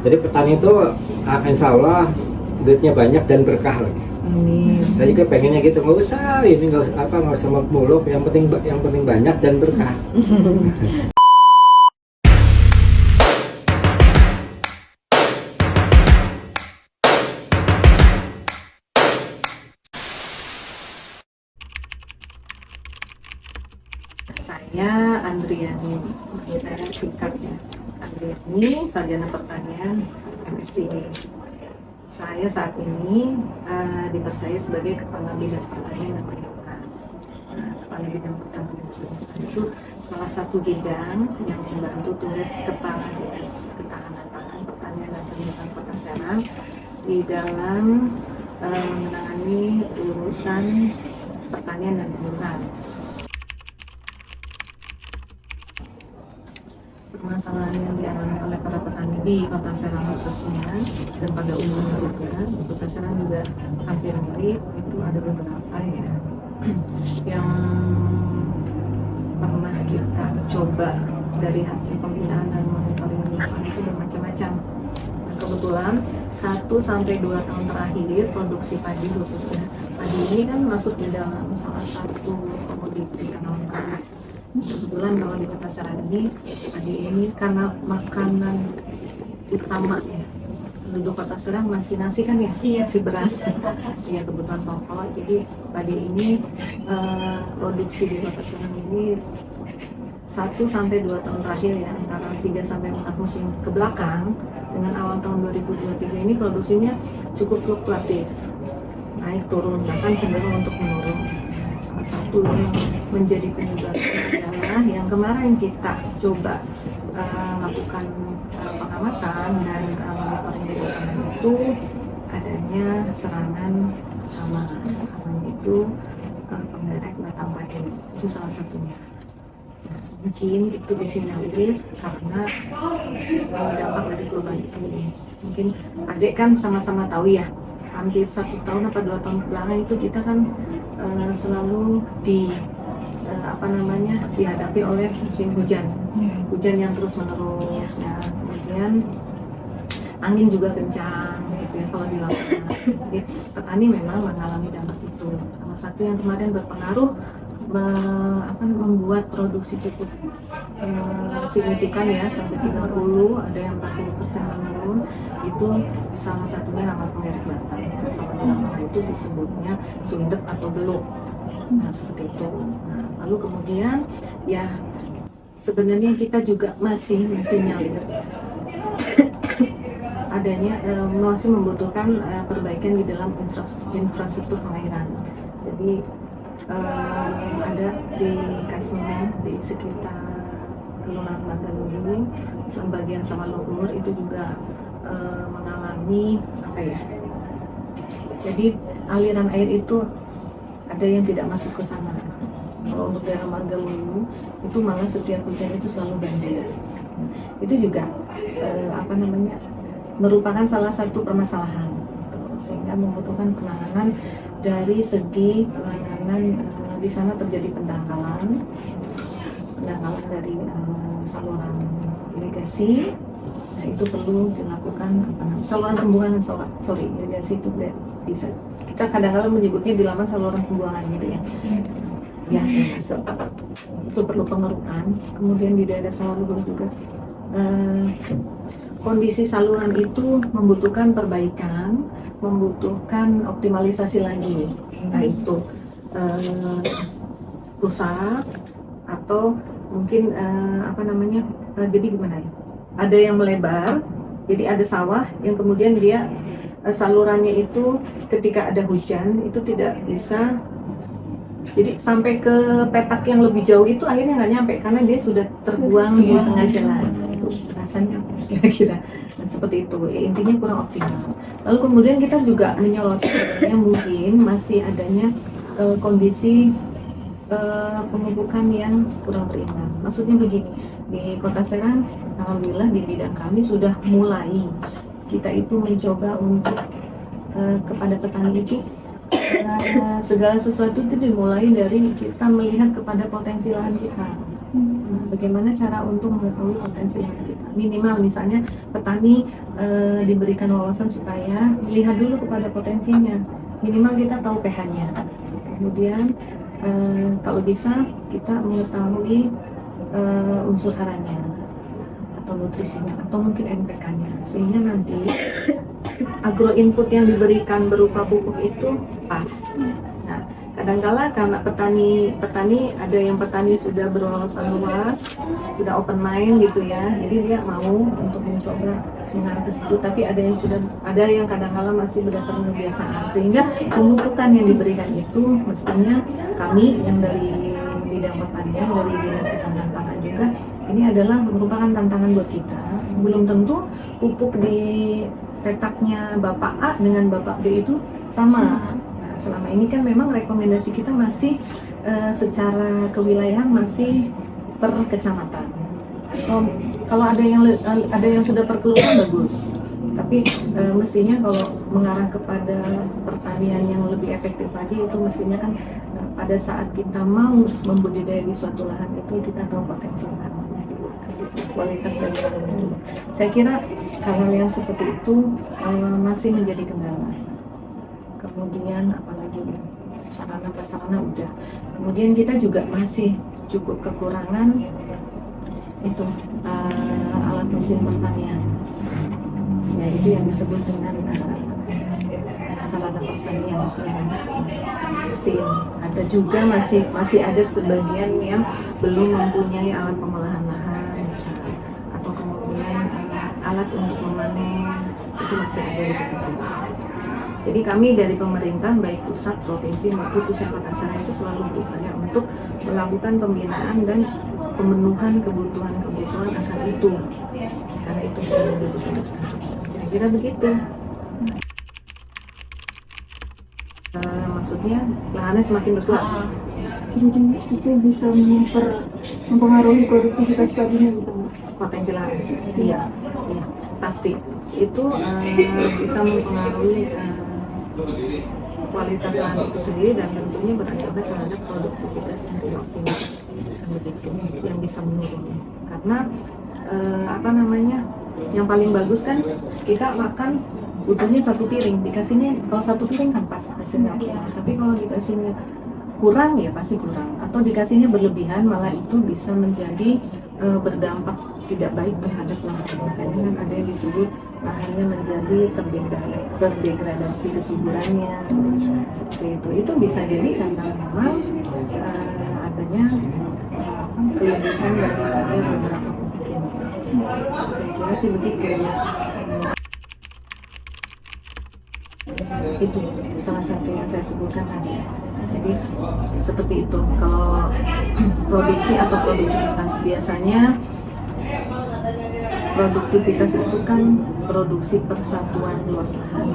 Jadi petani itu insya Allah duitnya banyak dan berkah lagi. Amin. Saya juga pengennya gitu, nggak usah ini nggak usah muluk, yang penting banyak dan berkah. Saya Andriani, saya singkatnya Andriani, sarjana pertanian MSc. Saya saat ini dipercaya sebagai Kepala Bidang Pertanian dan Perikanan. Kepala Bidang Pertanian dan Perikanan itu salah satu bidang yang membantu tugas Kepala Dinas Ketahanan Pangan, Pertanian dan Perikanan Kota Serang di dalam menangani urusan pertanian dan perikanan. Permasalahan yang dialami oleh para petani di Kota Serang khususnya dan pada umumnya juga di Kota Serang juga hampir mirip, itu ada beberapa ya yang pernah kita coba dari hasil pembinaan dan monitoring lingkungan itu bermacam-macam. Nah, kebetulan 1-2 tahun terakhir produksi padi, khususnya padi ini kan masuk di dalam salah satu komoditi tanaman pangan. Kebetulan kalau di Kota Serang ini padi ini karena makanan utama ya penduduk Kota Serang masih nasi kan ya, masih beras ya, kebutuhan pokok. Jadi padi ini produksi di Kota Serang ini 1-2 tahun terakhir ya, antara 3-4 musim ke belakang dengan awal tahun 2023 ini produksinya cukup fluktuatif, naik turun, bahkan cenderung untuk menurun. Salah satu yang menjadi penyebabnya adalah yang kemarin kita coba lakukan pengamatan dan monitoring di lapangan itu adanya serangan hama. Hamanya itu pengerek batang padi, itu salah satunya. Mungkin itu disinyalir karena dampak dari perubahan iklim. Mungkin adik kan sama-sama tahu ya, hampir 1 tahun atau 2 tahun belakang itu kita kan selalu dihadapi oleh musim hujan yang terus menerus. Nah, kemudian angin juga kencang gitu ya kalau di lapangan. Jadi petani memang mengalami dampak itu. Salah satu yang kemarin berpengaruh membuat produksi cukup signifikan ya, sampai 30, ada yang 40% menurun. Itu salah satunya hama pengerek batang. Kalau di lapangan itu disebutnya sundep atau beluk. Nah, seperti itu. Nah, lalu kemudian ya sebenarnya kita juga masih nyalir adanya masih membutuhkan perbaikan di dalam infrastruktur pengairan. Jadi ada di Kasemen, di sekitar Kelurahan Magaluyu, sebagian sama Luhur itu juga mengalami jadi aliran air itu ada yang tidak masuk ke sana. Kalau untuk daerah Magaluyu itu malah setiap hujan itu selalu banjir. Itu juga merupakan salah satu permasalahan, sehingga membutuhkan penanganan dari segi penanganan. Di sana terjadi pendangkalan dari saluran irigasi. Nah, itu perlu dilakukan saluran pembuangan, irigasi itu bisa kita kadang-kadang menyebutnya di laman saluran pembuangan gitu ya. Ya, masuk. Itu perlu pengerukan. Kemudian di daerah Sawalunto juga kondisi saluran itu membutuhkan perbaikan, membutuhkan optimalisasi lagi, entah itu rusak atau mungkin jadi gimana ya? Ada yang melebar, jadi ada sawah yang kemudian dia salurannya itu ketika ada hujan itu tidak bisa, jadi sampai ke petak yang lebih jauh itu akhirnya nggak nyampe karena dia sudah terbuang di tengah jalan. Itu rasanya kira-kira seperti itu ya, intinya kurang optimal. Lalu kemudian kita juga menyoroti mungkin masih adanya kondisi pemupukan yang kurang berimbang. Maksudnya begini, di Kota Serang alhamdulillah di bidang kami sudah mulai kita itu mencoba untuk kepada petani itu segala sesuatu itu dimulai dari kita melihat kepada potensi lahan kita. Bagaimana cara untuk mengetahui potensi lahan kita. minimal misalnya petani diberikan wawasan supaya lihat dulu kepada potensinya, minimal kita tahu pH-nya, kemudian kalau bisa kita mengetahui unsur haranya atau nutrisinya atau mungkin NPK-nya, sehingga nanti agro input yang diberikan berupa pupuk itu pas. Nah, kadangkala karena petani ada yang petani sudah berwawasan luas, sudah open mind gitu ya, jadi dia mau untuk mencoba mengarah ke situ, tapi ada yang kadangkala masih berdasarkan kebiasaan, sehingga pemupukan yang diberikan itu mestinya kami yang dari bidang pertanian, dari Dinas Ketahanan Pangan juga, ini adalah merupakan tantangan buat kita. Belum tentu pupuk di petaknya Bapak A dengan Bapak B itu sama. Nah, selama ini kan memang rekomendasi kita masih secara kewilayahan masih per kecamatan. Kalau ada yang sudah per kelurahan bagus. Tapi mestinya kalau mengarah kepada pertanian yang lebih efektif lagi itu mestinya kan pada saat kita mau membudidaya di suatu lahan itu kita tahu potensi lahannya, kualitas dari lahan itu. Saya kira hal-hal yang seperti itu masih menjadi kendala. Kemudian apalagi ya, sarana prasarana udah. Kemudian kita juga masih cukup kekurangan itu alat mesin pertanian. Ya itu yang disebut dengan sarana pertanian ya, mesin. Ada juga masih ada sebagian yang belum mempunyai alat pengolahan lahan misalnya, atau kemudian alat untuk memanen itu masih ada di Bekasi. Jadi kami dari pemerintah baik pusat, provinsi, khususnya Makassar itu selalu berupaya untuk melakukan pembinaan dan pemenuhan kebutuhan akan itu, karena itu sudah menjadi tugas kami. Kira-kira begitu. Maksudnya lahannya semakin berkurang. Jadi itu bisa mempengaruhi produktivitas padinya gitu. Potensi lahan, iya, pasti. Itu bisa mempengaruhi kualitas lahan itu sendiri dan tentunya berakibat terhadap produktivitas yang tidak optimal, begitu, yang bisa menurun. Karena yang paling bagus kan kita makan butuhnya satu piring, dikasihnya kalau satu piring kan pas hasilnya optimal. Tapi kalau dikasihnya kurang ya pasti kurang, atau dikasihnya berlebihan malah itu bisa menjadi berdampak tidak baik terhadap lahan. Karena kan ada yang disebut lahannya menjadi terdegradasi kesuburannya seperti itu. Itu bisa jadi karena memang adanya kelebihan daripada beberapa pupuk ini. Saya kira sih begitu. Itu salah satu yang saya sebutkan tadi. Jadi seperti itu. Kalau produksi atau produktivitas, biasanya produktivitas itu kan produksi persatuan luas lahan.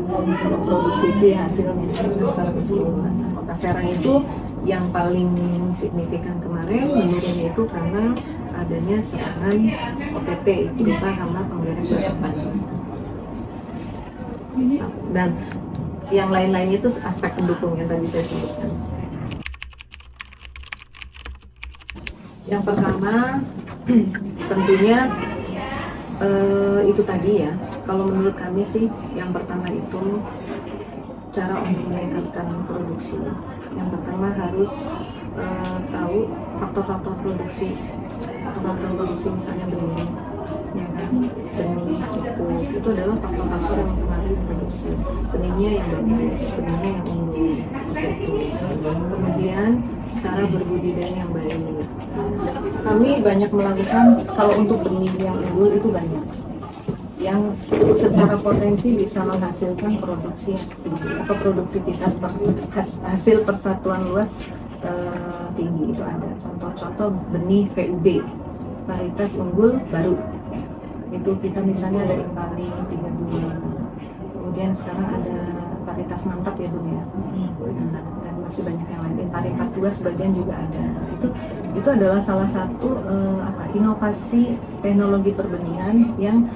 Kalau produksi itu ya hasilnya secara keseluruhan. Kota Serang itu yang paling signifikan kemarin menurunnya itu karena adanya serangan OPT, berupa hama penggoreng bakaran. Dan yang lain-lainnya itu aspek pendukung yang tadi saya sebutkan. Yang pertama tentunya itu tadi ya, kalau menurut kami sih yang pertama itu cara untuk meningkatkan produksi. Yang pertama harus tahu faktor-faktor produksi, misalnya benih, ya kan, benih itu adalah faktor-faktor yang mempengaruhi produksi. Benihnya yang bagus, benihnya yang unggul, seperti itu. Kemudian cara berbudidaya yang baik. Kami banyak melakukan, kalau untuk benih yang unggul itu banyak, yang secara potensi bisa menghasilkan produksi yang tinggi atau produktivitas hasil persatuan luas tinggi. Itu ada contoh-contoh benih VUB, varietas unggul baru. Itu kita misalnya ada Impari 32, kemudian sekarang ada varietas mantap ya Bun ya, dan masih banyak yang lain. Impari 42 sebagian juga ada. Itu adalah salah satu inovasi teknologi perbenihan yang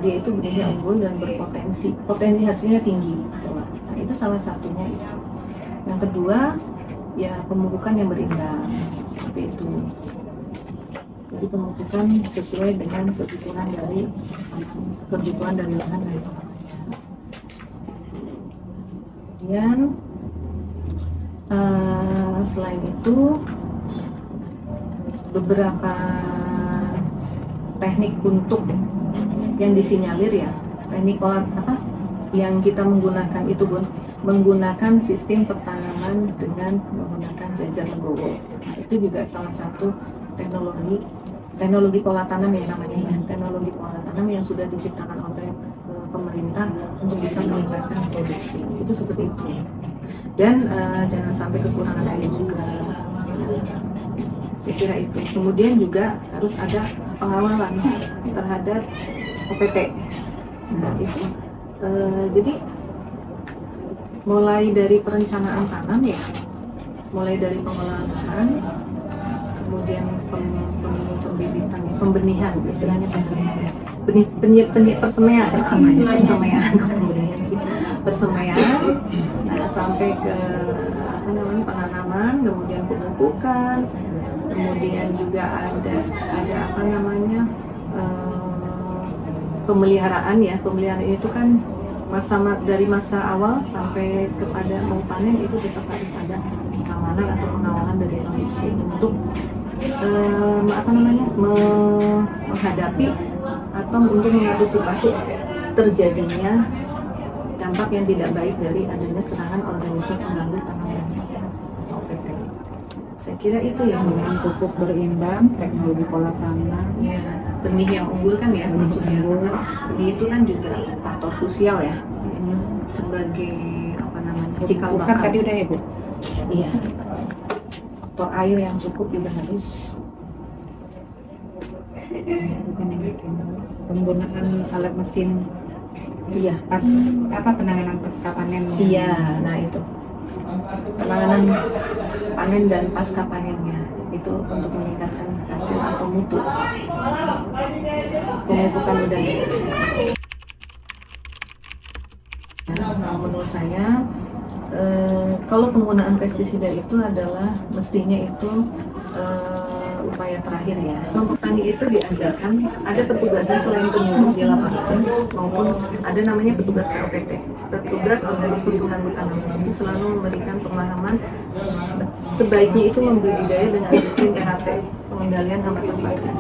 dia itu benihnya unggul dan potensi hasilnya tinggi. Nah, itu salah satunya itu. Yang kedua ya pemupukan yang berimbang seperti itu. jadi pemupukan sesuai dengan kebutuhan dari lahan. Kemudian selain itu beberapa teknik untuk yang disinyalir ya, teknik yang kita menggunakan itu menggunakan sistem pertanaman dengan menggunakan jajar legowo. Nah, itu juga salah satu teknologi pola tanam ya namanya, teknologi pola tanam yang sudah diciptakan oleh pemerintah untuk bisa meningkatkan produksi. Itu seperti itu. Dan jangan sampai kekurangan air juga. Saya kira itu. Kemudian juga harus ada pengawalan terhadap OPT. Nah, itu. Jadi mulai dari perencanaan tanam ya, mulai dari pengolahan lahan, kemudian pembenihan, istilahnya persemaian, nah, sampai ke penanaman, kemudian pemupukan, kemudian juga ada pemeliharaan ya. Pemeliharaan itu kan dari masa awal sampai kepada mau panen itu tetap harus ada pengamanan atau pengawalan dari produksi untuk menghadapi atau untuk mengantisipasi terjadinya dampak yang tidak baik dari adanya serangan organisme pengganggu tanaman OPT. Saya kira itu yang pupuk berimbang, teknologi pola tanam, ya, benih yang unggul kan ya, maksudnya benih itu kan juga faktor krusial ya, sebagai cikal bukan bakal. tadi udah ya Bu? Iya, faktor air yang cukup juga harus. Bukan yang itu. Penggunaan alat mesin Iya, penanganan pasca panen. iya, nah itu penanganan panen dan pasca panennya itu untuk meningkatkan hasil atau mutu pemupukan udara. Nah, menurut saya kalau penggunaan pestisida itu adalah mestinya itu upaya terakhir ya. Petani itu diajarkan ada petugasnya selain penyuluh di lapangan maupun ada namanya petugas POPT, petugas organisme pengganggu tanaman, itu selalu memberikan pemahaman sebaiknya itu membudidaya dengan sistem PHP, pengendalian hambatan pakan.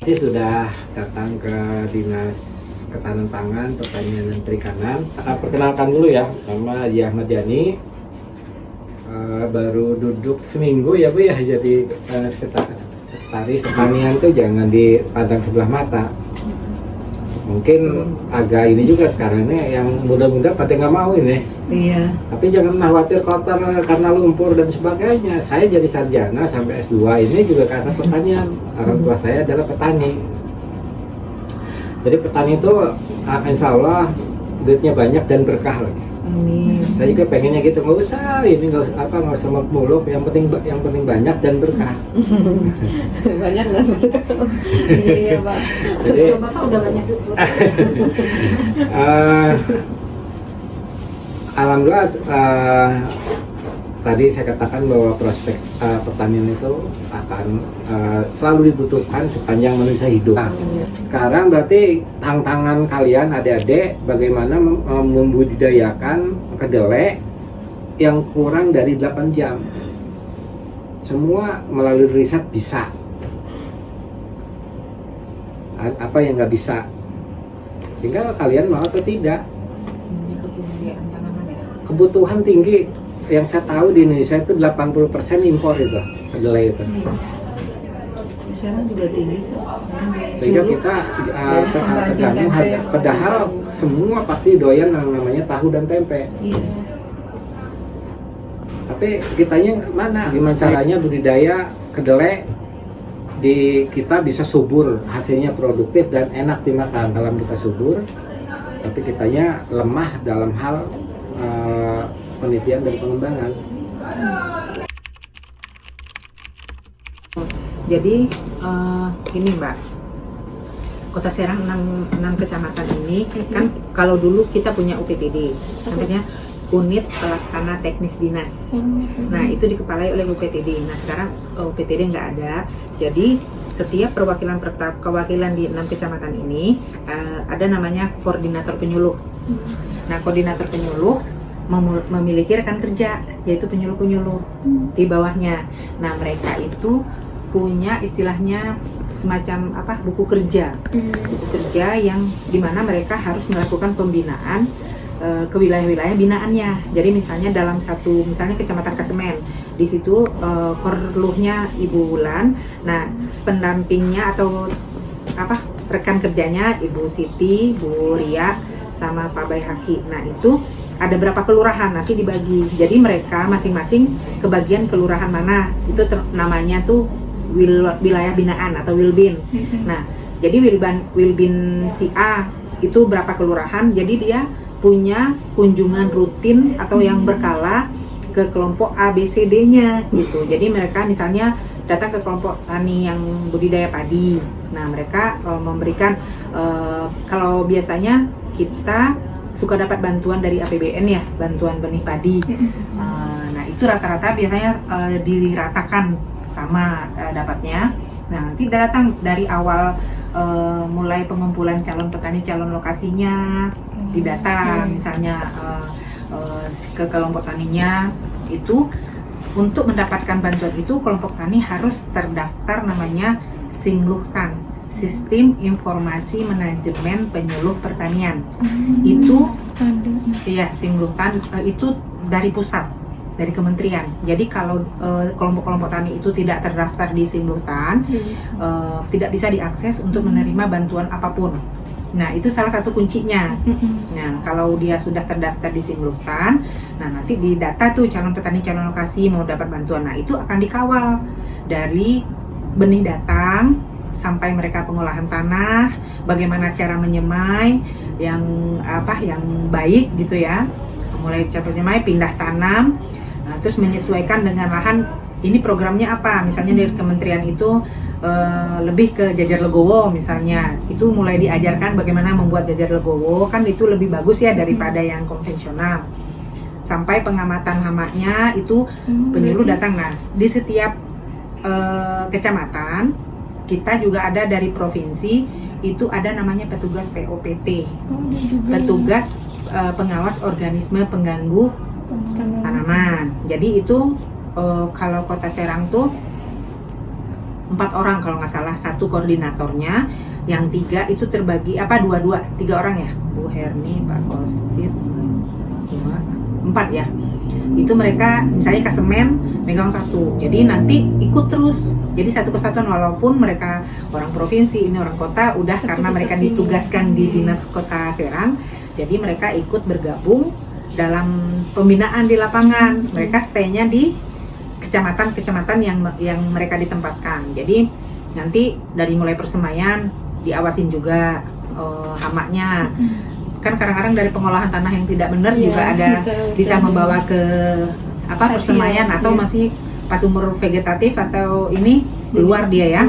Saya sudah datang ke Dinas Ketahanan Pangan, Pertanian dan Perikanan. Perkenalkan dulu ya, nama Haji Ahmad Yani. Baru duduk seminggu ya Bu ya, jadi sekretaris pertanian tuh jangan dipandang sebelah mata. Mungkin agak ini juga sekarang ini yang muda-muda pada nggak mau ini. Iya. Tapi jangan khawatir kotor karena lumpur dan sebagainya. Saya jadi sarjana sampai S2 ini juga karena pertanian. Orang tua saya adalah petani. Jadi petani itu insya Allah duitnya banyak dan berkah lagi. Amin. Saya juga pengennya gitu, nggak usah muluk, yang penting banyak dan berkah. Banyak dan berkah. Iya Pak. Jadi Bapak udah banyak duit. Alhamdulillah tadi saya katakan bahwa prospek pertanian itu akan selalu dibutuhkan sepanjang manusia hidup. Nah, sekarang berarti tantangan kalian adik-adik bagaimana membudidayakan kedelai yang kurang dari 8 jam. Semua melalui riset bisa. Apa yang nggak bisa? Tinggal kalian mau atau tidak. Kebutuhan tinggi. Yang saya tahu di Indonesia itu 80% impor itu kedelai itu. Sekarang juga tinggi. Sehingga kita terganggu harga. Padahal semua pasti doyan yang namanya tahu dan tempe. Iya. Tapi kitanya mana? Gimana caranya budidaya kedelai di kita bisa subur, hasilnya produktif dan enak dimakan. Dalam kita subur, tapi kitanya lemah dalam hal penelitian dan pengembangan. Jadi ini Mbak, Kota Serang 6 kecamatan ini kan kalau dulu kita punya UPTD, artinya unit pelaksana teknis dinas. Nah, itu dikepalai oleh UPTD. Nah, sekarang UPTD nggak ada. Jadi setiap kewakilan di 6 kecamatan ini ada namanya koordinator penyuluh. Nah, koordinator penyuluh memiliki rekan kerja, yaitu penyuluh-penyuluh di bawahnya. Nah, mereka itu punya istilahnya semacam buku kerja yang dimana mereka harus melakukan pembinaan ke wilayah-wilayah binaannya. Jadi misalnya dalam misalnya kecamatan Kasemen, di situ korluhnya Ibu Wulan, nah pendampingnya atau rekan kerjanya Ibu Siti, Bu Ria, sama Pak Bayhaki. Nah, itu ada berapa kelurahan nanti dibagi. Jadi mereka masing-masing kebagian kelurahan mana, itu namanya tuh wilayah binaan atau Wilbin. Nah, jadi Wilbin si A itu berapa kelurahan, jadi dia punya kunjungan rutin atau yang berkala ke kelompok A, B, C, D-nya gitu. Jadi mereka misalnya datang ke kelompok tani yang budidaya padi. Nah, mereka memberikan kalau biasanya kita suka dapat bantuan dari APBN ya, bantuan benih padi. Nah, itu rata-rata biasanya diratakan sama dapatnya. Nah, nanti datang dari awal mulai pengumpulan calon petani, calon lokasinya didata, misalnya ke kelompok taninya itu. Untuk mendapatkan bantuan itu kelompok tani harus terdaftar namanya Singluhtan, Sistem Informasi Manajemen Penyuluh Pertanian. Itu ya Singluhtan itu dari pusat, dari kementerian. Jadi kalau kelompok-kelompok tani itu tidak terdaftar di Singluhtan, tidak bisa diakses untuk menerima bantuan apapun. Nah, itu salah satu kuncinya. Nah, kalau dia sudah terdaftar di Singluhtan, nah nanti di data tuh calon petani, calon lokasi mau dapat bantuan. Nah, itu akan dikawal dari benih datang sampai mereka pengolahan tanah, bagaimana cara menyemai yang baik gitu ya. Mulai cara menyemai, pindah tanam, nah, terus menyesuaikan dengan lahan. Ini programnya apa? Misalnya dari kementerian itu lebih ke jajar legowo misalnya, itu mulai diajarkan bagaimana membuat jajar legowo, kan itu lebih bagus ya daripada yang konvensional. Sampai pengamatan hamaknya itu penyuluh datang. Nah, di setiap kecamatan kita juga ada dari provinsi itu ada namanya petugas POPT, petugas pengawas organisme pengganggu tanaman. Jadi itu kalau Kota Serang tuh 4 orang kalau nggak salah, 1 koordinatornya, yang 3 itu terbagi 3 orang ya, Bu Herni, Pak Kosit, 4 ya. Itu mereka misalnya Kasemen megang 1, jadi nanti ikut terus. Jadi satu kesatuan walaupun mereka orang provinsi, ini orang kota, udah karena mereka ditugaskan di Dinas Kota Serang, jadi mereka ikut bergabung dalam pembinaan di lapangan. Mereka stay-nya di kecamatan-kecamatan yang mereka ditempatkan. Jadi nanti dari mulai persemaian diawasin juga hamaknya. Kan kadang-kadang dari pengolahan tanah yang tidak benar juga ada bisa membawa ke persemaian atau masih pas umur vegetatif atau ini keluar dia ya.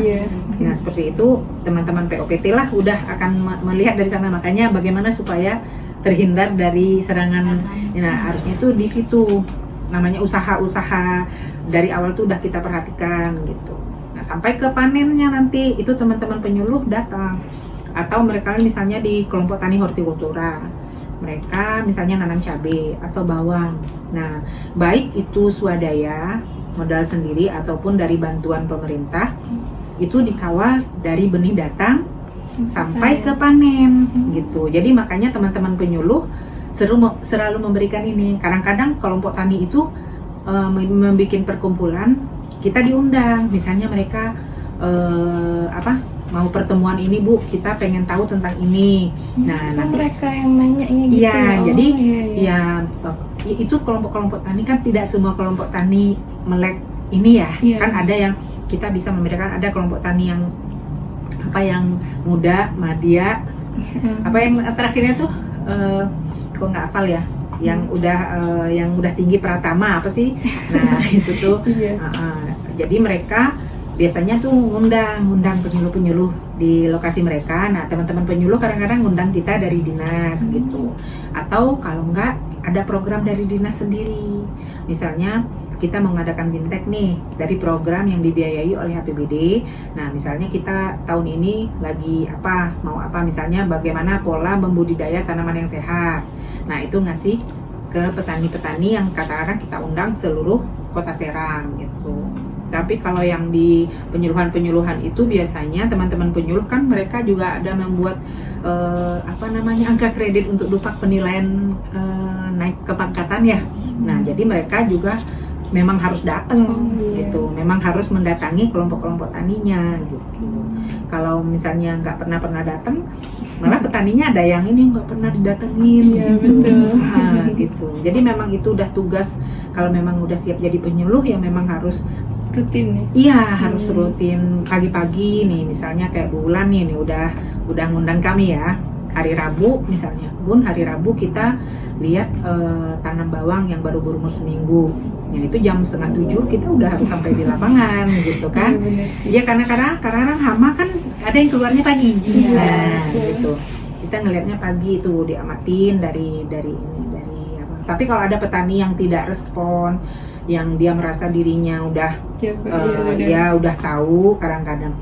Nah, seperti itu teman-teman POPT lah udah akan melihat dari sana, makanya bagaimana supaya terhindar dari serangan. Nah, harusnya itu di situ namanya usaha-usaha dari awal tuh udah kita perhatikan gitu. Nah, sampai ke panennya nanti itu teman-teman penyuluh datang, atau mereka misalnya di kelompok tani hortikultura, mereka misalnya nanam cabai atau bawang. Nah, baik itu swadaya modal sendiri ataupun dari bantuan pemerintah, itu dikawal dari benih datang sampai ke panen gitu. Jadi makanya teman-teman penyuluh selalu memberikan ini. Kadang-kadang kelompok tani itu membuat perkumpulan, kita diundang. Misalnya mereka mau pertemuan ini Bu, kita pengen tahu tentang ini. Nah, nanti mereka yang nanya gitu. Iya, jadi itu kelompok-kelompok tani kan tidak semua kelompok tani melek ini ya. Kan ada yang kita bisa membedakan, ada kelompok tani yang yang muda, madya, yang terakhirnya tuh kok nggak hafal ya, yang udah tinggi pratama apa sih. Nah, itu tuh jadi mereka biasanya tuh ngundang penyuluh-penyuluh di lokasi mereka. Nah, teman-teman penyuluh kadang-kadang ngundang kita dari dinas gitu, atau kalau enggak ada program dari dinas sendiri. Misalnya kita mengadakan bintek nih dari program yang dibiayai oleh APBD. Nah, misalnya kita tahun ini lagi mau apa misalnya bagaimana pola membudidaya tanaman yang sehat. Nah, itu ngasih ke petani-petani yang katakan kita undang seluruh Kota Serang gitu. Tapi kalau yang di penyuluhan-penyuluhan itu biasanya teman-teman penyuluh kan mereka juga ada membuat angka kredit untuk dupak penilaian naik kepangkatan ya. Nah, jadi mereka juga memang harus datang gitu, memang harus mendatangi kelompok-kelompok taninya gitu. Kalau misalnya nggak pernah datang, malah petaninya ada yang ini nggak pernah didatengin gitu. Nah, gitu. Jadi memang itu udah tugas, kalau memang udah siap jadi penyuluh ya memang harus rutin nih. Iya, harus rutin pagi-pagi nih, misalnya kayak bulan nih udah ngundang kami ya. Hari Rabu misalnya, Bun, hari Rabu kita lihat tanam bawang yang baru berumur seminggu. Ya itu jam 6:30 kita udah harus sampai di lapangan gitu kan. Iya, karena kadang hama kan ada yang keluarnya pagi. Nah, gitu. Kita ngelihatnya pagi itu diamatin dari apa. Tapi kalau ada petani yang tidak respon, yang dia merasa dirinya udah dia udah tahu kadang-kadang.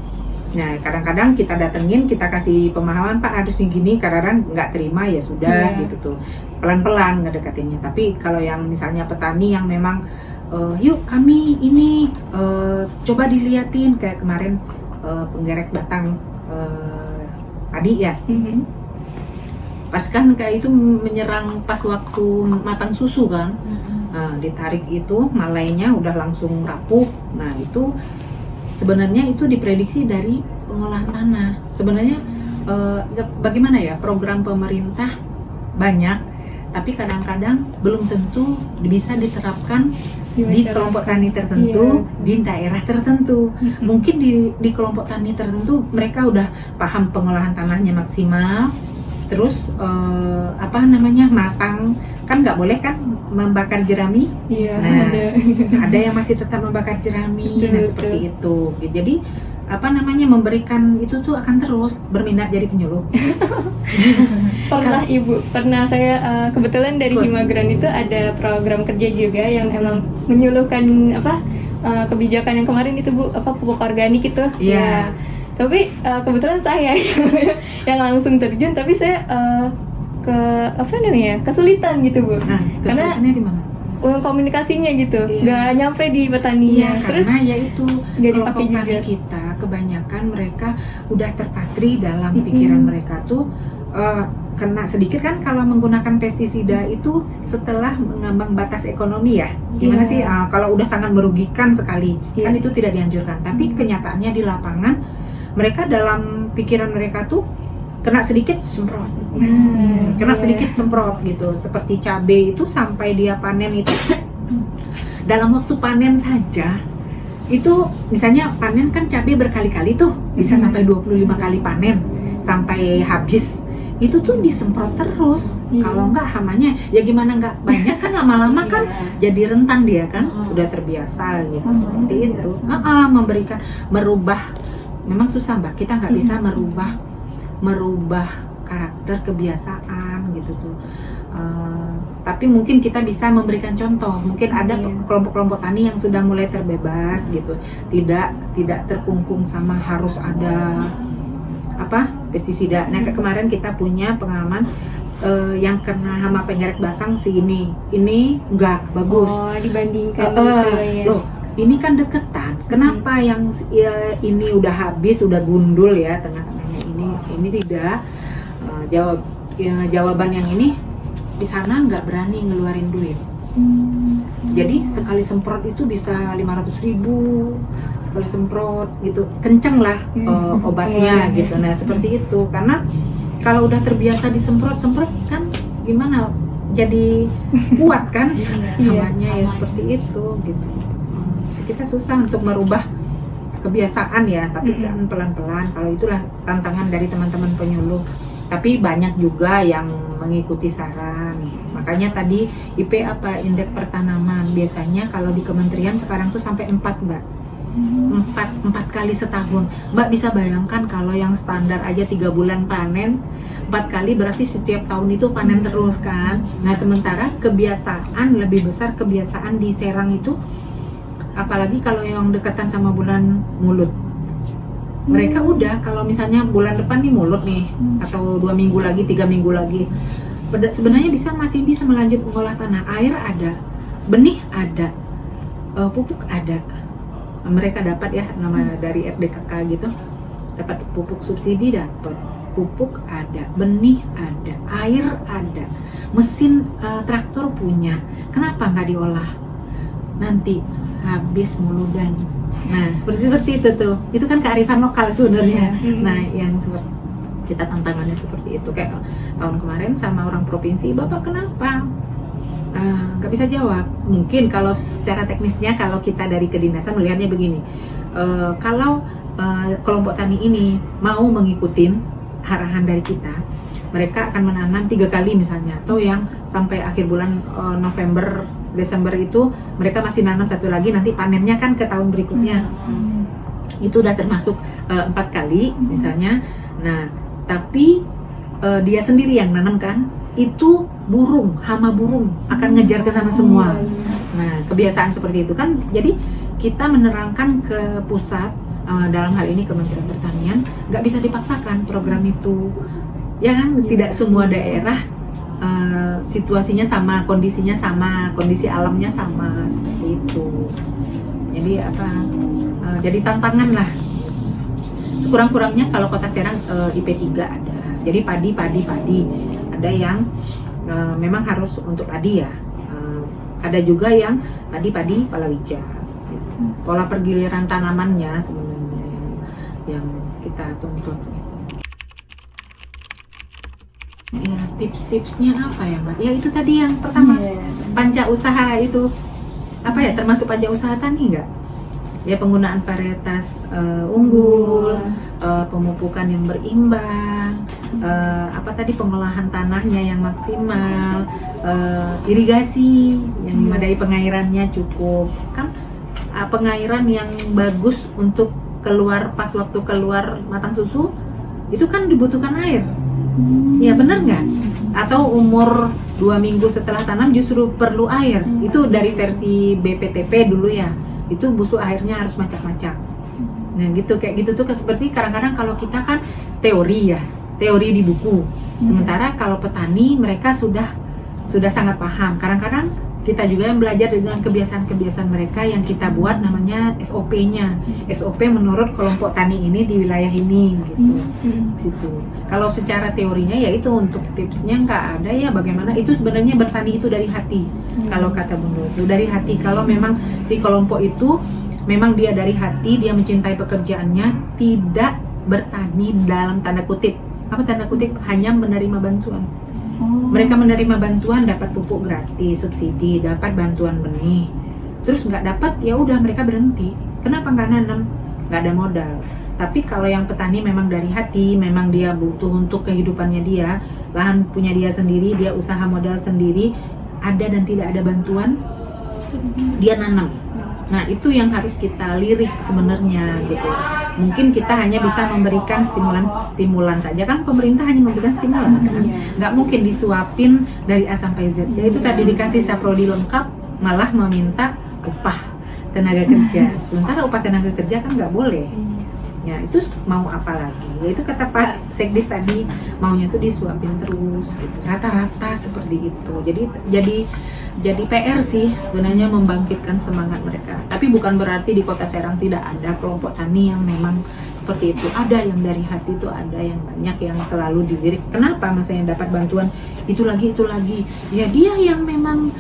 Nah, kadang-kadang kita datengin, kita kasih pemahaman, Pak harusnya gini, kadang-kadang nggak terima ya sudah gitu tuh. Pelan-pelan ngedekatinnya. Tapi kalau yang misalnya petani yang memang yuk kami ini coba diliatin kayak kemarin penggerek batang padi ya. Pas kan kayak itu menyerang pas waktu matang susu kan. Nah, ditarik itu malainya udah langsung rapuh. Nah, itu sebenarnya itu diprediksi dari pengolahan tanah. Sebenarnya bagaimana ya, program pemerintah banyak, tapi kadang-kadang belum tentu bisa diterapkan di kelompok tani tertentu, di daerah tertentu. Mungkin di kelompok tani tertentu mereka udah paham pengolahan tanahnya maksimal, terus matang, kan nggak boleh kan membakar jerami. Nah, ada yang masih tetap membakar jerami. Nah, seperti itu. Jadi memberikan itu tuh akan terus berminat jadi penyuluh. Pernah saya kebetulan dari Himagran itu ada program kerja juga yang emang menyuluhkan kebijakan yang kemarin itu Bu, pupuk organik itu. Ya. Tapi kebetulan saya yang langsung terjun, tapi saya kesulitan gitu Bu. Nah, kesulitannya di mana? Komunikasinya gitu, nggak nyampe di petaninya. Terus karena ya itu kelompok tani kita kebanyakan mereka udah terpatri dalam pikiran mereka tuh kena sedikit kan kalau menggunakan pestisida itu setelah mengambang batas ekonomi ya. Gimana sih kalau udah sangat merugikan sekali kan itu tidak dianjurkan. Tapi kenyataannya di lapangan mereka dalam pikiran mereka tuh kena sedikit semprot, sedikit semprot gitu. Seperti cabai itu sampai dia panen itu dalam waktu panen saja itu, misalnya panen kan cabai berkali-kali tuh bisa sampai 25 kali panen sampai habis, itu tuh disemprot terus. Kalau enggak hamanya ya gimana, enggak banyak kan lama-lama kan jadi rentan dia kan, udah terbiasa gitu. Seperti itu. Merubah memang susah Mbak, kita nggak bisa merubah karakter kebiasaan gitu tuh. Tapi mungkin kita bisa memberikan contoh. Mungkin ada kelompok-kelompok tani yang sudah mulai terbebas gitu, tidak terkungkung sama harus ada pestisida. Nah, kemarin kita punya pengalaman yang kena hama penggerek batang segini, ini enggak bagus. Dibandingkan loh, ini kan deketan. Kenapa yang ini udah habis, udah gundul ya tengah-tengahnya, ini tidak. Jawaban yang ini di sana nggak berani ngeluarin duit. Jadi sekali semprot itu bisa 500.000 sekali semprot gitu, kenceng lah obatnya gitu. Nah seperti itu, karena kalau udah terbiasa disemprot kan gimana, jadi kuat kan hamanya ya seperti itu gitu. Kita susah untuk merubah kebiasaan ya, tapi kan pelan-pelan. Kalau itulah tantangan dari teman-teman penyuluh. Tapi banyak juga yang mengikuti saran. Makanya tadi IP indeks pertanaman biasanya kalau di kementerian sekarang tuh sampai 4 Mbak. empat kali setahun. Mbak bisa bayangkan kalau yang standar aja 3 bulan panen, 4 kali berarti setiap tahun itu panen terus kan. Nah sementara kebiasaan lebih besar, kebiasaan di Serang itu, apalagi kalau yang dekatan sama bulan Mulut, mereka udah kalau misalnya bulan depan nih Mulut nih, atau 2 minggu lagi, 3 minggu lagi, sebenarnya masih bisa melanjut mengolah tanah. Air ada, benih ada, pupuk ada. Mereka dapat ya nama dari RDKK gitu, dapat pupuk subsidi, dapat pupuk ada, benih ada, air ada, mesin traktor punya. Kenapa nggak diolah? Nanti habis muludan. Nah seperti itu tuh, itu kan kearifan lokal sebenarnya. Nah yang seperti kita tantangannya seperti itu. Kayak tahun kemarin sama orang provinsi, Bapak kenapa? Nggak bisa jawab. Mungkin kalau secara teknisnya, kalau kita dari kedinasan melihatnya begini, kalau kelompok tani ini mau mengikuti arahan dari kita, mereka akan menanam 3 kali misalnya, atau yang sampai akhir bulan November Desember itu mereka masih nanam 1 lagi, nanti panennya kan ke tahun berikutnya. Itu udah termasuk 4 kali misalnya. Nah tapi dia sendiri yang nanam kan, itu burung, hama burung akan ngejar ke sana semua. Nah kebiasaan seperti itu kan, jadi kita menerangkan ke pusat, dalam hal ini Kementerian Pertanian, nggak bisa dipaksakan program itu, ya kan? Tidak semua daerah situasinya sama, kondisinya sama, kondisi alamnya sama, seperti itu. Jadi jadi tantangan lah. Sekurang-kurangnya kalau Kota Serang IP3 ada, jadi padi. Ada yang memang harus untuk padi ya, ada juga yang padi palawija. Pola pergiliran tanamannya sebenarnya yang kita tuntut. Ya, tips-tipsnya apa ya Mbak? Ya itu tadi yang pertama, panca usaha itu apa ya, termasuk panca usaha tani nggak? Ya penggunaan varietas unggul, pemupukan yang berimbang, pengolahan tanahnya yang maksimal, irigasi yang memadai, pengairannya cukup kan, pengairan yang bagus untuk pas waktu keluar matang susu itu kan dibutuhkan air. Ya benar nggak? Atau umur 2 minggu setelah tanam justru perlu air. Itu dari versi BPTP dulu ya. Itu busu airnya harus macak-macak. Nah gitu, kayak gitu tuh seperti kadang-kadang kalau kita kan teori di buku. Sementara kalau petani mereka sudah sangat paham. Kadang-kadang kita juga yang belajar dengan kebiasaan-kebiasaan mereka yang kita buat, namanya SOP-nya. SOP menurut kelompok tani ini di wilayah ini gitu. Situ. Kalau secara teorinya ya itu, untuk tipsnya nggak ada ya, bagaimana itu sebenarnya bertani itu dari hati. Kalau kata Bung Nur, itu dari hati. Kalau memang si kelompok itu memang dia dari hati, dia mencintai pekerjaannya, tidak bertani dalam tanda kutip. Apa tanda kutip? Hanya menerima bantuan. Mereka menerima bantuan, dapat pupuk gratis, subsidi, dapat bantuan benih, terus nggak dapat ya udah mereka berhenti. Kenapa? Nggak nanam, nggak ada modal. Tapi kalau yang petani memang dari hati, memang dia butuh untuk kehidupannya dia, lahan punya dia sendiri, dia usaha modal sendiri, ada dan tidak ada bantuan, dia nanam. Nah itu yang harus kita lirik sebenarnya gitu. Mungkin kita hanya bisa memberikan stimulan saja kan, pemerintah hanya memberikan stimulan kan, nggak mungkin disuapin dari A sampai Z. Ya itu tadi dikasih saprodi lengkap, malah meminta upah tenaga kerja. Sementara upah tenaga kerja kan nggak boleh. Ya itu mau apa lagi? Ya itu kata Pak Sekdis tadi, maunya tuh disuapin terus gitu. Rata-rata seperti itu. Jadi PR sih sebenarnya membangkitkan semangat mereka. Tapi bukan berarti di Kota Serang tidak ada kelompok tani yang memang seperti itu. Ada yang dari hati itu, ada yang banyak yang selalu dilirik. Kenapa misalnya dapat bantuan itu lagi? Ya dia yang memang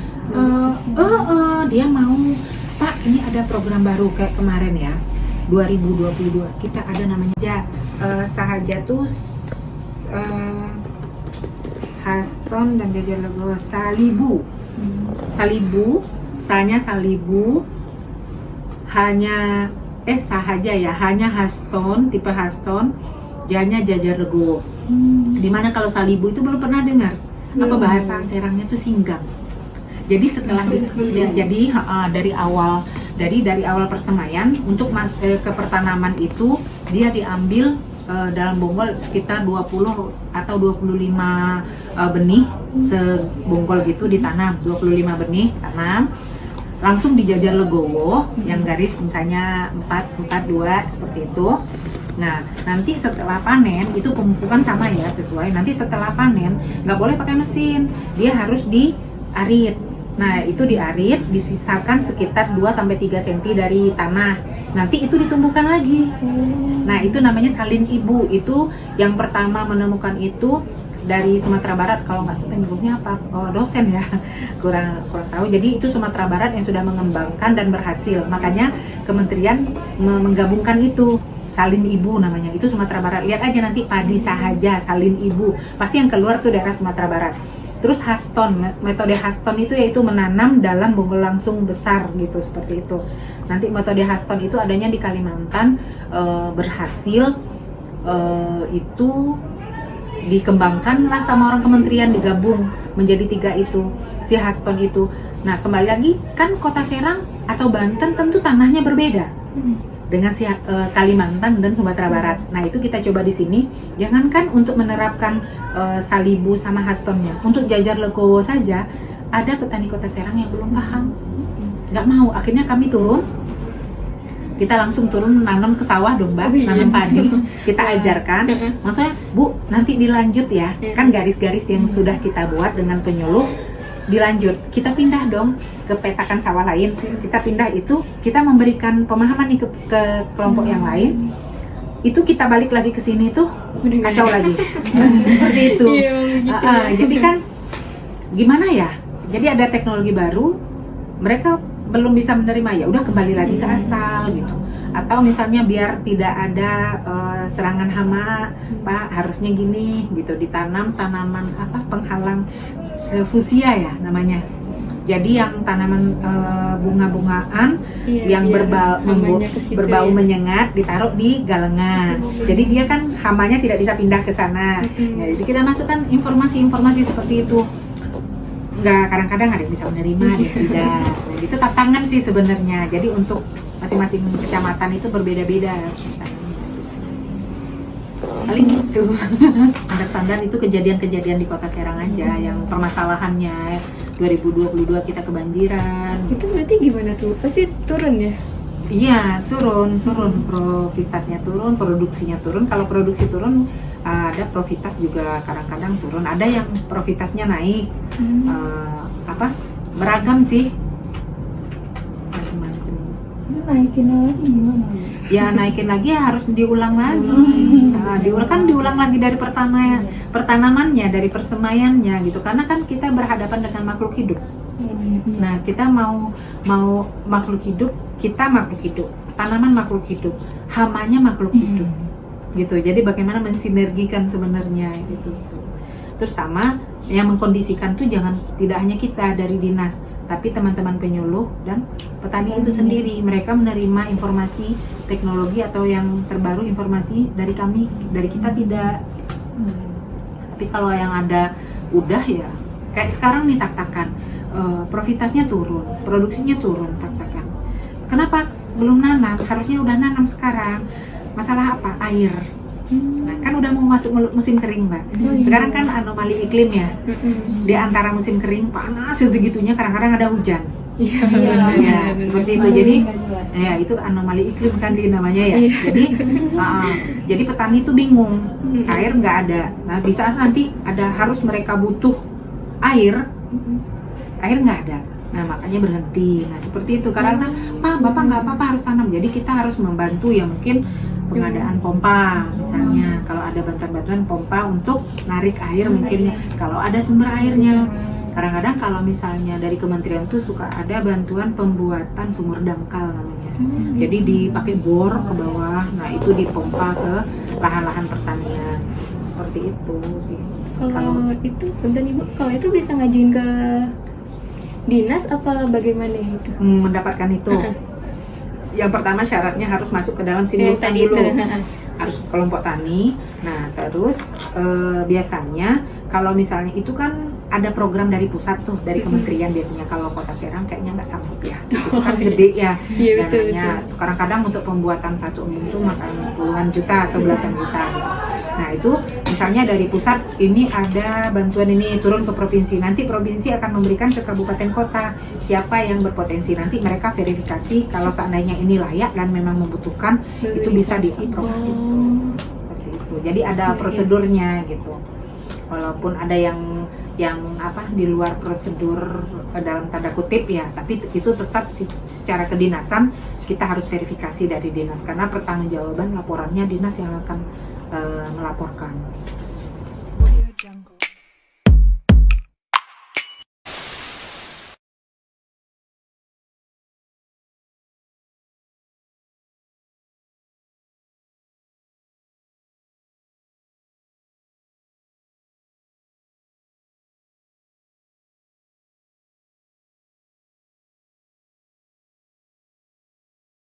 dia mau, Pak ini ada program baru kayak kemarin ya, 2022 kita ada namanya Sahaja tuh Haston dan Jajar Lego Salibu, sanya Salibu, hanya Sahaja ya, hanya Haston, tipe Haston, janya Jajar Lego. Dimana kalau Salibu itu belum pernah dengar, apa bahasa Serangnya tuh singgang. Jadi setelah dari awal Jadi dari awal persemaian untuk ke pertanaman itu dia diambil dalam bonggol sekitar 20 atau 25 benih sebonggol gitu ditanam, 25 benih tanam, langsung dijajar legowo yang garis misalnya 4, 4, 2 seperti itu. Nah, nanti setelah panen itu pemupukan sama ya, sesuai. Nanti setelah panen nggak boleh pakai mesin, dia harus diarit. Nah, itu diarit, disisakan sekitar 2-3 cm dari tanah. Nanti itu ditumbuhkan lagi. Nah, itu namanya salin ibu. Itu yang pertama menemukan itu dari Sumatera Barat. Kalau nggak tahu penyebabnya apa, dosen ya, kurang tahu. Jadi itu Sumatera Barat yang sudah mengembangkan dan berhasil. Makanya kementerian menggabungkan itu. Salin ibu namanya, itu Sumatera Barat. Lihat aja nanti padi sahaja, salin ibu, pasti yang keluar tuh daerah Sumatera Barat. Terus Haston, metode Haston itu yaitu menanam dalam bonggol langsung besar gitu, seperti itu. Nanti metode Haston itu adanya di Kalimantan, berhasil itu dikembangkan lah sama orang kementerian, digabung menjadi 3 itu, si Haston itu. Nah, kembali lagi kan Kota Serang atau Banten tentu tanahnya berbeda dengan si Kalimantan dan Sumatera Barat. Nah, itu kita coba di sini. Jangankan untuk menerapkan salibu sama Hastonnya, untuk jajar legowo saja ada petani Kota Serang yang belum paham, nggak mau. Akhirnya kami turun, kita langsung turun menanam ke sawah dong Mbak, nanam padi, kita ajarkan. Maksudnya Bu, nanti dilanjut ya, kan garis-garis yang sudah kita buat dengan penyuluh dilanjut, kita pindah dong ke petakan sawah lain, kita pindah itu, kita memberikan pemahaman nih ke kelompok yang lain, itu kita balik lagi ke sini tuh kacau lagi. Seperti itu. Jadi kan gimana ya, jadi ada teknologi baru, mereka belum bisa menerima, ya udah kembali lagi ke asal gitu. Atau misalnya biar tidak ada serangan hama, Pak harusnya gini gitu, ditanam tanaman apa penghalang fuchsia ya namanya. Jadi yang tanaman bunga-bungaan yang berbau menyengat ditaruh di galengan. Jadi dia kan hamanya tidak bisa pindah ke sana. Ya, jadi kita masukkan informasi-informasi seperti itu. Enggak, kadang-kadang ada yang bisa menerima, ada yang tidak. Nah, itu tantangan sih sebenarnya. Jadi untuk masing-masing kecamatan itu berbeda-beda. Paling gitu. Standar itu kejadian-kejadian di Kota Serang aja yang permasalahannya 2022 kita kebanjiran. Itu berarti gimana tuh? Pasti turun ya? Iya, turun. Profitasnya turun, produksinya turun. Kalau produksi turun, ada profitas juga kadang-kadang turun. Ada yang profitasnya naik. Beragam sih. Macam-macam. Naikin lagi gimana? Ya naikin lagi ya harus diulang lagi. Diulang lagi dari pertanamannya, dari persemaiannya gitu. Karena kan kita berhadapan dengan makhluk hidup. Nah, kita mau makhluk hidup, kita makhluk hidup, tanaman makhluk hidup, hamanya makhluk hidup. Gitu. Jadi bagaimana mensinergikan sebenarnya gitu. Terus sama yang mengkondisikan tuh tidak hanya kita dari dinas, tapi teman-teman penyuluh dan petani itu sendiri. Mereka menerima informasi teknologi atau yang terbaru informasi dari kami, dari kita tidak. Tapi kalau yang ada udah ya kayak sekarang nih tak-takan, profitasnya turun, produksinya turun tak-takan. Kenapa belum nanam? Harusnya udah nanam sekarang. Masalah apa? Air. Nah, kan udah mau masuk musim kering Mbak. Sekarang kan anomali iklim ya. Di antara musim kering panas segitunya, kadang-kadang ada hujan. Ya, seperti itu. Jadi ya itu anomali iklim kan namanya ya. Jadi petani itu bingung, air nggak ada. Nah, di saat nanti harus mereka butuh air nggak ada. Nah, makanya berhenti. Nah, seperti itu. Karena Pak, Bapak nggak apa-apa harus tanam. Jadi kita harus membantu ya, mungkin pengadaan pompa misalnya. Kalau ada bantuan-bantuan pompa untuk narik air mungkin. Kalau ada sumber airnya. Kadang-kadang kalau misalnya dari kementerian tuh suka ada bantuan pembuatan sumur dangkal namanya. Jadi dipakai bor ke bawah. Nah, itu dipompa ke lahan-lahan pertanian. Seperti itu sih. Kalau itu, bentar Ibu, kalau itu bisa ngajuin ke dinas apa bagaimana itu? Mendapatkan itu. Yang pertama syaratnya harus masuk ke dalam simultan dulu. harus kelompok tani. Nah terus biasanya kalau misalnya itu kan ada program dari pusat tuh, dari kementerian biasanya. Kalau Kota Serang kayaknya nggak sanggup ya, itu kan gede ya Iya, betul, dananya. Kadang-kadang untuk pembuatan satu embung itu makan puluhan juta atau belasan juta gitu. Nah itu misalnya dari pusat ini ada bantuan ini turun ke provinsi, nanti provinsi akan memberikan ke kabupaten kota siapa yang berpotensi, nanti mereka verifikasi kalau seandainya ini layak dan memang membutuhkan itu bisa di-approve gitu. Seperti itu. Jadi ada Iya, prosedurnya gitu. Walaupun ada yang apa di luar prosedur dalam tanda kutip ya, tapi itu tetap secara kedinasan kita harus verifikasi dari dinas karena pertanggungjawaban laporannya dinas yang akan melaporkan.